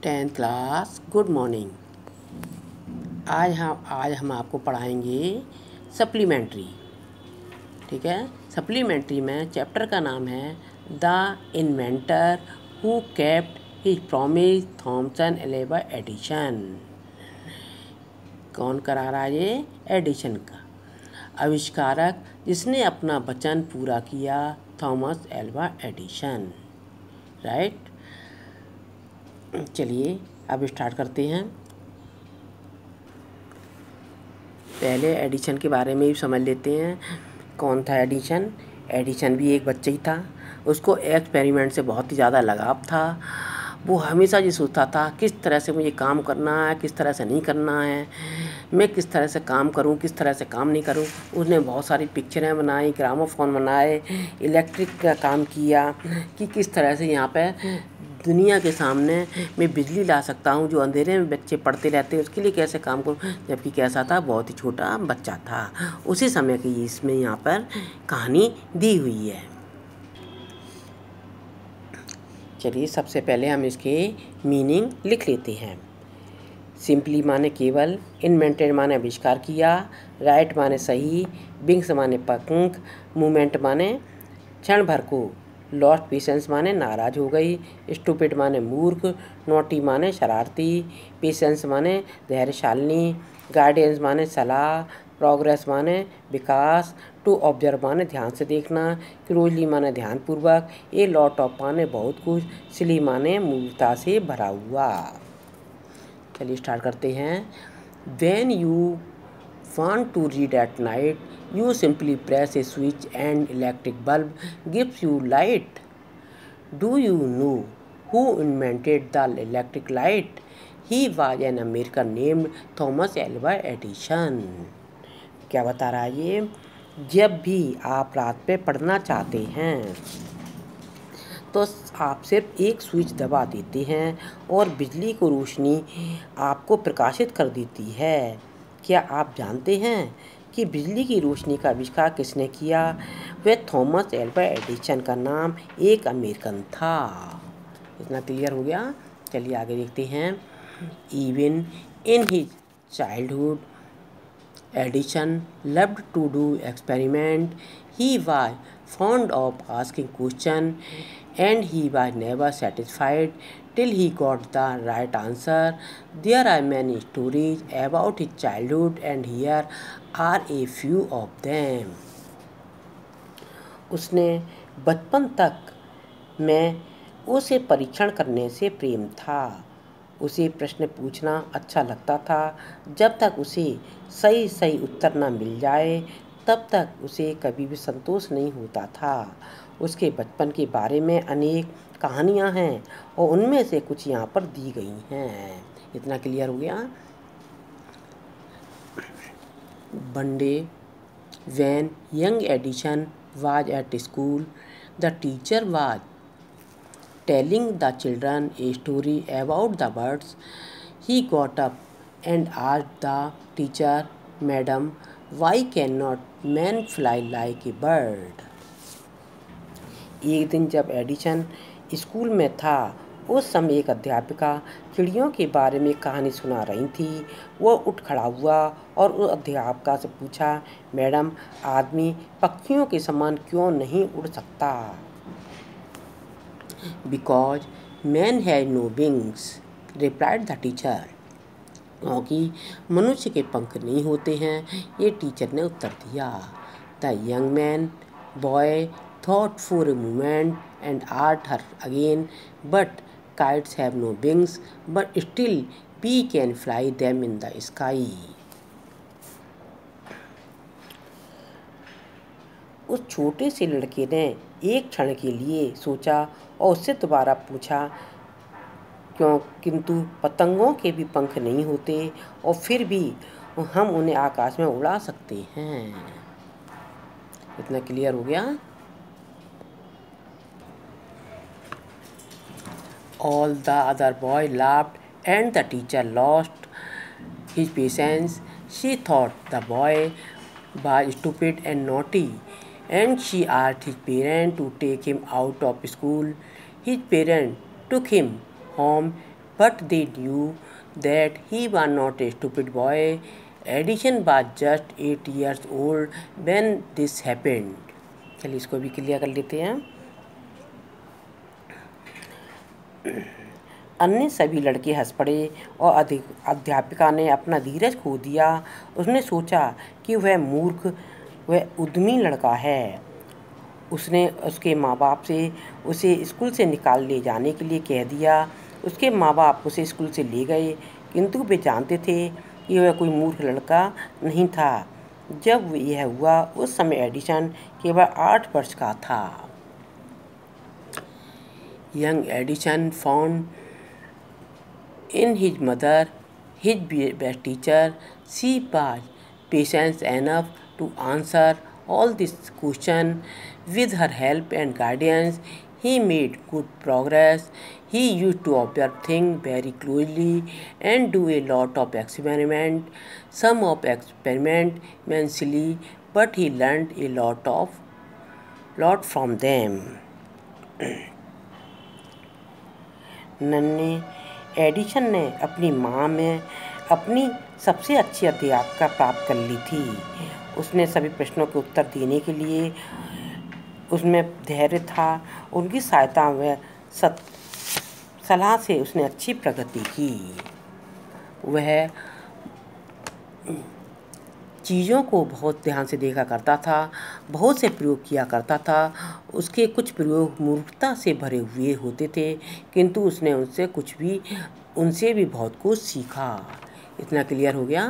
10th class good morning. आज हम आपको पढ़ाएंगे सप्लीमेंट्री। ठीक है, सप्लीमेंट्री में चैप्टर का नाम है the inventor who kept his promise Thomson Alva Edison. कौन करा रहा है ये? एडिशन का आविष्कारक जिसने अपना वचन पूरा किया, थॉमस एल्वा एडिशन। राइट, चलिए अब स्टार्ट करते हैं। पहले एडिशन के बारे में भी समझ लेते हैं। कौन था एडिशन? एडिशन भी एक बच्चा ही था। उसको एक्सपेरिमेंट से बहुत ही ज़्यादा लगाव था। वो हमेशा ये सोचता था किस तरह से मुझे काम करना है, किस तरह से नहीं करना है, मैं किस तरह से काम करूं, किस तरह से काम नहीं करूं। उसने बहुत सारी पिक्चरें बनाई, ग्रामोफोन बनाए, इलेक्ट्रिक का काम किया कि किस तरह से यहाँ पे दुनिया के सामने मैं बिजली ला सकता हूँ। जो अंधेरे में बच्चे पढ़ते रहते हैं उसके लिए कैसे काम करूँ। जबकि कैसा था, बहुत ही छोटा बच्चा था। उसी समय की इसमें यहाँ पर कहानी दी हुई है। चलिए सबसे पहले हम इसके मीनिंग लिख लेते हैं। सिंपली माने केवल, इन्वेंटेड माने आविष्कार किया, राइट माने सही, विंग्स माने पंख, मूवमेंट माने क्षण भर को, लॉस्ट पेशेंस माने नाराज हो गई, स्टूपिड माने मूर्ख, नोटी माने शरारती, पेशेंस माने धैर्यशालिनी, गाइडेंस माने सलाह, प्रोग्रेस माने विकास, टू ऑब्जर्व माने ध्यान से देखना, क्लोजली माने ध्यानपूर्वक, ए लॉट ऑफ माने बहुत कुछ, सिली माने मूर्खता से भरा हुआ। चलिए स्टार्ट करते हैं। When you want to read at night, you simply press a switch and electric bulb gives you light. Do you know who invented the electric light? He was an American named Thomas Alva Edison. क्या बता रहा है ये? जब भी आप रात पे पढ़ना चाहते हैं तो आप सिर्फ एक स्विच दबा देते हैं और बिजली को रोशनी आपको प्रकाशित कर देती है। क्या आप जानते हैं कि बिजली की रोशनी का आविष्कार किसने किया? वह थॉमस एल्वा एडिसन का नाम एक अमेरिकन था। इतना क्लियर हो गया? चलिए आगे देखते हैं। Even in his childhood, Edison loved to do experiment. He was fond of asking questions and he was never satisfied till he got the right answer. There are many stories about his childhood and here are a few of them. उसने बचपन तक में उसे परीक्षण करने से प्रेम था। उसे प्रश्न पूछना अच्छा लगता था। जब तक उसे सही सही उत्तर न मिल जाए तब तक उसे कभी भी संतोष नहीं होता था। उसके बचपन के बारे में अनेक कहानियाँ हैं और उनमें से कुछ यहाँ पर दी गई हैं। इतना क्लियर हो गया? One day, when young Edison was at school, the teacher was telling the children a story about the birds. He got up and asked the teacher, "Madam, why cannot man fly like a bird?" एक दिन जब Edison school में था, उस समय एक अध्यापिका चिड़ियों के बारे में कहानी सुना रही थी। वो उठ खड़ा हुआ और उस अध्यापिका से पूछा, "मैडम, आदमी पक्षियों के समान क्यों नहीं उड़ सकता?" Because man has no wings, replied the teacher. क्योंकि मनुष्य के पंख नहीं होते हैं, ये टीचर ने उत्तर दिया। The young man boy thought for a moment and asked her again, "But kites have no wings, but still we can fly them in the sky." उस छोटे से लड़के ने एक क्षण के लिए सोचा और उससे दोबारा पूछा, क्यों किंतु पतंगों के भी पंख नहीं होते और फिर भी हम उन्हें आकाश में उड़ा सकते हैं। इतना क्लियर हो गया? All the other boy laughed and the teacher lost his patience. She thought the boy was stupid and naughty, and she asked his parents to take him out of school. His parents took him home, but they knew that he was not a stupid boy. Edison was just 8 years old when this happened. चलिए इसको भी clear कर लेते हैं। अन्य सभी लड़के हंस पड़े और अध्यापिका ने अपना धीरज खो दिया। उसने सोचा कि वह मूर्ख, वह उद्यमी लड़का है। उसने उसके माँ बाप से उसे स्कूल से निकाल ले जाने के लिए कह दिया। उसके माँ बाप उसे स्कूल से ले गए, किंतु वे जानते थे कि वह कोई मूर्ख लड़का नहीं था। जब यह हुआ उस समय एडिसन केवल 8 वर्ष का था। Young Edison found in his mother his best teacher. She was patient enough to answer all these questions. With her help and guidance, he made good progress. He used to observe things very closely and do a lot of experiment. Some of experiment were silly, but he learned a lot from them. नन्हे Edison ने अपनी माँ में अपनी सबसे अच्छी अध्यापिका प्राप्त कर ली थी। उसने सभी प्रश्नों के उत्तर देने के लिए उसमें धैर्य था। उनकी सहायता व सलाह से उसने अच्छी प्रगति की। वह चीज़ों को बहुत ध्यान से देखा करता था, बहुत से प्रयोग किया करता था। उसके कुछ प्रयोग मूर्खता से भरे हुए होते थे, किंतु उसने उनसे भी बहुत कुछ सीखा। इतना क्लियर हो गया।